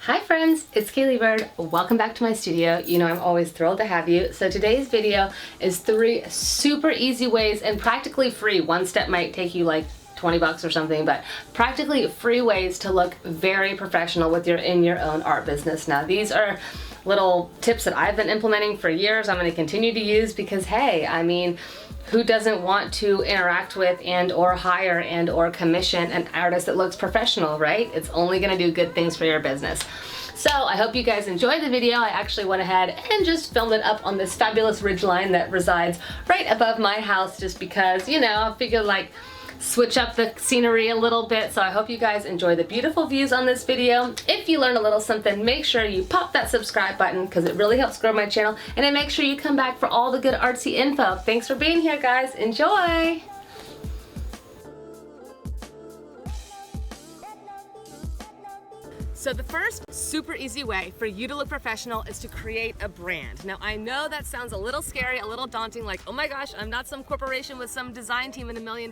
Hi friends, it's Caleigh Bird. Welcome back to my studio. You know I'm always thrilled to have you. So today's video is 3 super easy ways and practically free. One step might take you like 20 bucks or something, but practically free ways to look very professional with in your own art business. Now these are little tips that I've been implementing for years. I'm going to continue to use because hey, I mean, who doesn't want to interact with and or hire and or commission an artist that looks professional, right? It's only gonna do good things for your business. So I hope you guys enjoyed the video. I actually went ahead and just filmed it up on this fabulous ridgeline that resides right above my house just because, you know, I figured like switch up the scenery a little bit. So I hope you guys enjoy the beautiful views on this video. If you learned a little something, make sure you pop that subscribe button because it really helps grow my channel, and then make sure you come back for all the good artsy info. Thanks for being here, guys. Enjoy! So the first super easy way for you to look professional is to create a brand. Now I know that sounds a little scary, a little daunting, like, oh my gosh, I'm not some corporation with some design team and $1 million.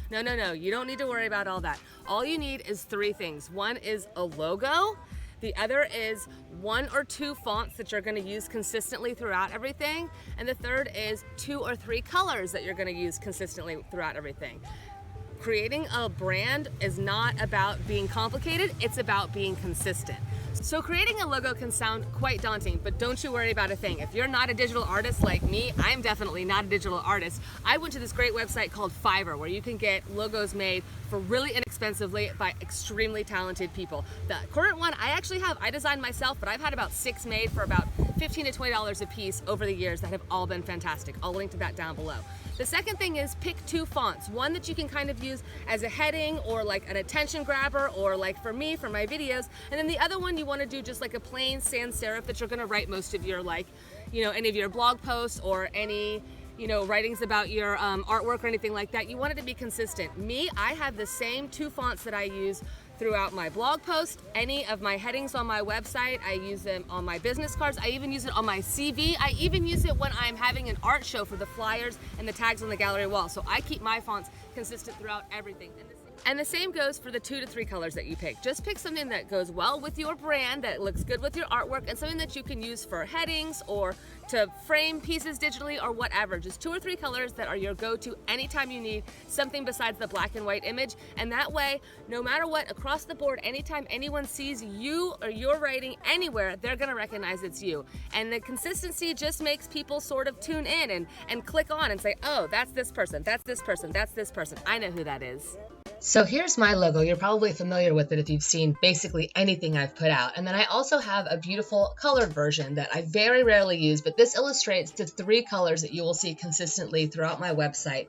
No, you don't need to worry about all that. All you need is 3 things. One is a logo. The other is 1 or 2 fonts that you're going to use consistently throughout everything. And the third is 2 or 3 colors that you're going to use consistently throughout everything. Creating a brand is not about being complicated, it's about being consistent. So creating a logo can sound quite daunting, but don't you worry about a thing. If you're not a digital artist like me, I'm definitely not a digital artist. I went to this great website called Fiverr where you can get logos made for really inexpensively by extremely talented people. The current one I designed myself, but I've had about 6 made for about $15 to $20 a piece over the years that have all been fantastic. I'll link to that down below. The second thing is pick 2 fonts. One that you can kind of use as a heading or like an attention grabber or like for me, for my videos. And then the other one you want to do just like a plain sans serif that you're going to write most of your like, you know, any of your blog posts or any, you know, writings about your artwork or anything like that. You want it to be consistent. Me, I have the same 2 fonts that I use throughout my blog post, any of my headings on my website. I use them on my business cards. I even use it on my CV. I even use it when I'm having an art show for the flyers and the tags on the gallery wall. So I keep my fonts consistent throughout everything. And the same goes for the 2 to 3 colors that you pick. Just pick something that goes well with your brand, that looks good with your artwork, and something that you can use for headings or to frame pieces digitally or whatever. Just 2 or 3 colors that are your go-to anytime you need something besides the black and white image. And that way, no matter what, across the board, anytime anyone sees you or your writing anywhere, they're gonna recognize it's you. And the consistency just makes people sort of tune in and click on and say, oh, that's this person, that's this person, that's this person. I know who that is. So here's my logo. You're probably familiar with it if you've seen basically anything I've put out. And then I also have a beautiful colored version that I very rarely use, but this illustrates the 3 colors that you will see consistently throughout my website.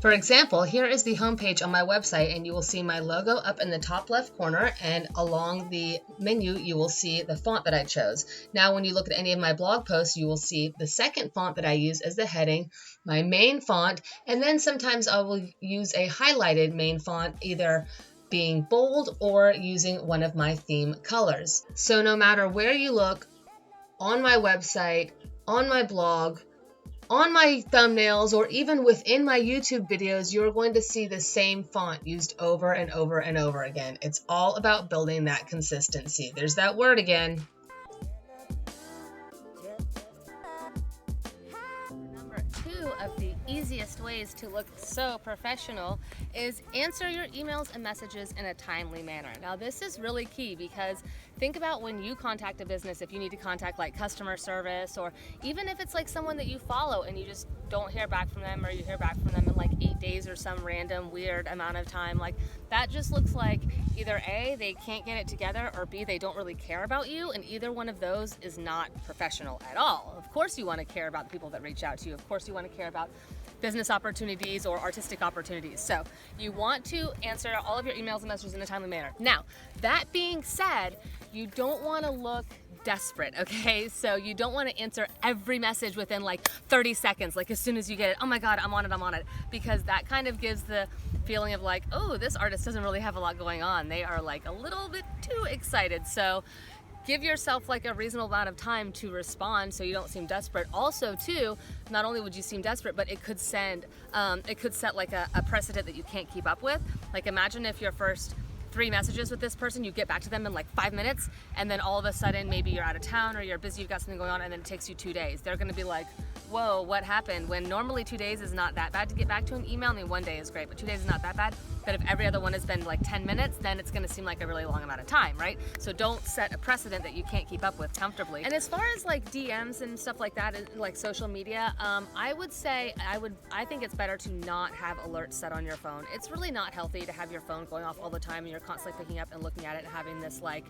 For example, here is the homepage on my website, and you will see my logo up in the top left corner, and along the menu you will see the font that I chose. Now when you look at any of my blog posts, you will see the second font that I use as the heading, my main font, and then sometimes I will use a highlighted main font, either being bold or using one of my theme colors. So no matter where you look on my website, on my blog, on my thumbnails, or even within my YouTube videos, you're going to see the same font used over and over and over again. It's all about building that consistency. There's that word again. Number 2 of the easiest ways to look so professional is answer your emails and messages in a timely manner. Now this is really key because think about when you contact a business, if you need to contact like customer service, or even if it's like someone that you follow and you just don't hear back from them, or you hear back from them in like 8 days or some random weird amount of time, like that just looks like either A, they can't get it together, or B, they don't really care about you, and either one of those is not professional at all. Of course you want to care about the people that reach out to you. Of course you want to care about business opportunities or artistic opportunities. So you want to answer all of your emails and messages in a timely manner. Now, that being said, you don't want to look desperate, okay? So you don't want to answer every message within like 30 seconds, like as soon as you get it, oh my God, I'm on it, because that kind of gives the feeling of like, oh, this artist doesn't really have a lot going on. They are like a little bit too excited. So give yourself like a reasonable amount of time to respond so you don't seem desperate. Also too, not only would you seem desperate, but it could set like a precedent that you can't keep up with. Like imagine if your first 3 messages with this person, you get back to them in like 5 minutes, and then all of a sudden maybe you're out of town or you're busy, you've got something going on, and then it takes you 2 days. They're gonna be like, whoa, what happened? When normally 2 days is not that bad to get back to an email. I mean, 1 day is great, but 2 days is not that bad. But if every other one has been like 10 minutes, then it's gonna seem like a really long amount of time, right? So don't set a precedent that you can't keep up with comfortably. And as far as like DMs and stuff like that, and like social media, I would say, I think it's better to not have alerts set on your phone. It's really not healthy to have your phone going off all the time and you're constantly picking up and looking at it and having this like,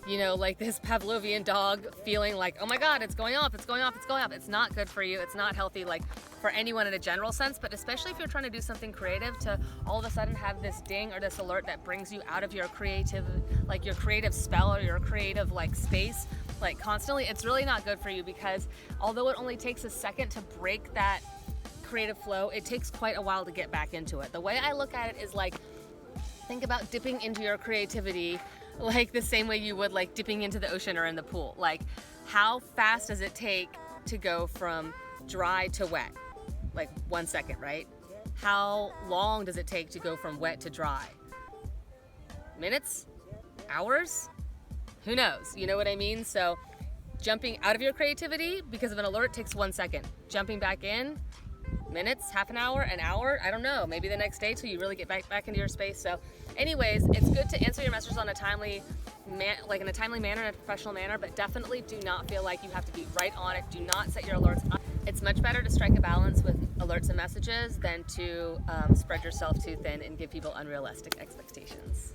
you know, like this Pavlovian dog feeling like, oh my God, it's going off, it's going off, it's going off. It's not good for you. It's not healthy, like for anyone in a general sense, but especially if you're trying to do something creative, to all of a sudden have this ding or this alert that brings you out of your creative, like your creative spell or your creative like space, like constantly, it's really not good for you, because although it only takes a second to break that creative flow, it takes quite a while to get back into it. The way I look at it is like, think about dipping into your creativity like the same way you would like dipping into the ocean or in the pool. Like, how fast does it take to go from dry to wet? Like 1 second, right? How long does it take to go from wet to dry? Minutes? Hours? Who knows? You know what I mean? So jumping out of your creativity because of an alert takes 1 second. Jumping back in, minutes, half an hour, I don't know, maybe the next day till you really get back into your space. So anyways, it's good to answer your messages on a timely in a timely manner, in a professional manner, but definitely do not feel like you have to be right on it. Do not set your alerts up. It's much better to strike a balance with alerts and messages than to spread yourself too thin and give people unrealistic expectations.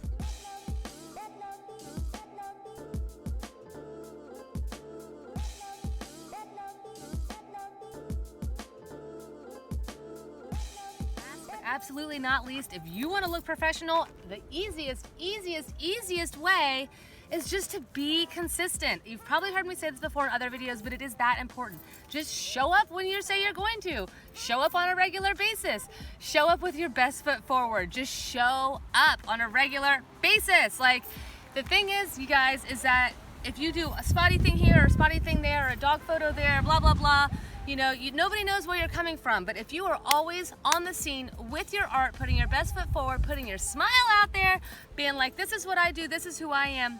Absolutely not least, if you want to look professional, the easiest way is just to be consistent. You've probably heard me say this before in other videos, but it is that important. Just show up when you say you're going to. Show up on a regular basis. Show up with your best foot forward. Just show up on a regular basis. Like, the thing is, you guys, is that if you do a spotty thing here or a spotty thing there or a dog photo there, blah, blah, blah, you know, nobody knows where you're coming from. But if you are always on the scene with your art, putting your best foot forward, putting your smile out there, being like, this is what I do, this is who I am,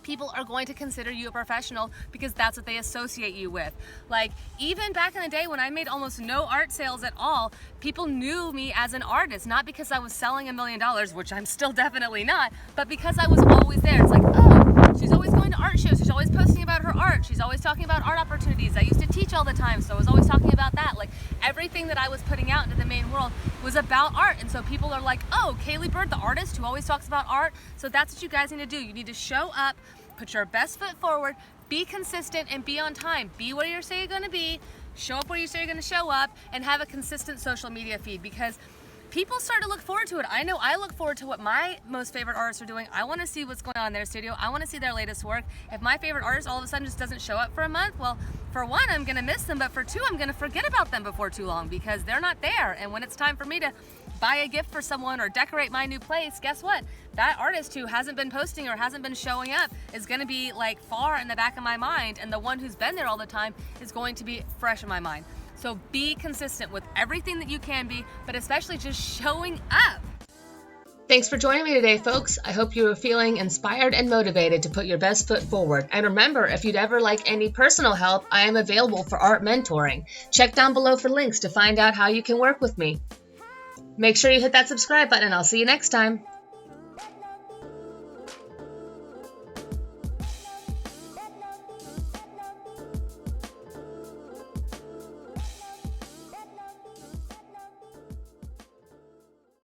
people are going to consider you a professional because that's what they associate you with. Like, even back in the day when I made almost no art sales at all, people knew me as an artist, not because I was selling $1 million, which I'm still definitely not, but because I was always there. It's like, oh, she's always going to art shows, she's always posting about her art, she's always talking about art opportunities. I used to teach all the time, so I was always talking about that. Like, everything that I was putting out into the main world was about art, and so people are like, oh, Caleigh Bird, the artist who always talks about art. So that's what you guys need to do. You need to show up, put your best foot forward, be consistent, and be on time. Be where you say you're gonna be, show up where you say you're gonna show up, and have a consistent social media feed, because people start to look forward to it. I know I look forward to what my most favorite artists are doing. I wanna see what's going on in their studio. I wanna see their latest work. If my favorite artist all of a sudden just doesn't show up for a month, well, for one, I'm gonna miss them, but for two, I'm gonna forget about them before too long because they're not there. And when it's time for me to buy a gift for someone or decorate my new place, guess what? That artist who hasn't been posting or hasn't been showing up is gonna be like far in the back of my mind, and the one who's been there all the time is going to be fresh in my mind. So be consistent with everything that you can be, but especially just showing up. Thanks for joining me today, folks. I hope you are feeling inspired and motivated to put your best foot forward. And remember, if you'd ever like any personal help, I am available for art mentoring. Check down below for links to find out how you can work with me. Make sure you hit that subscribe button and I'll see you next time.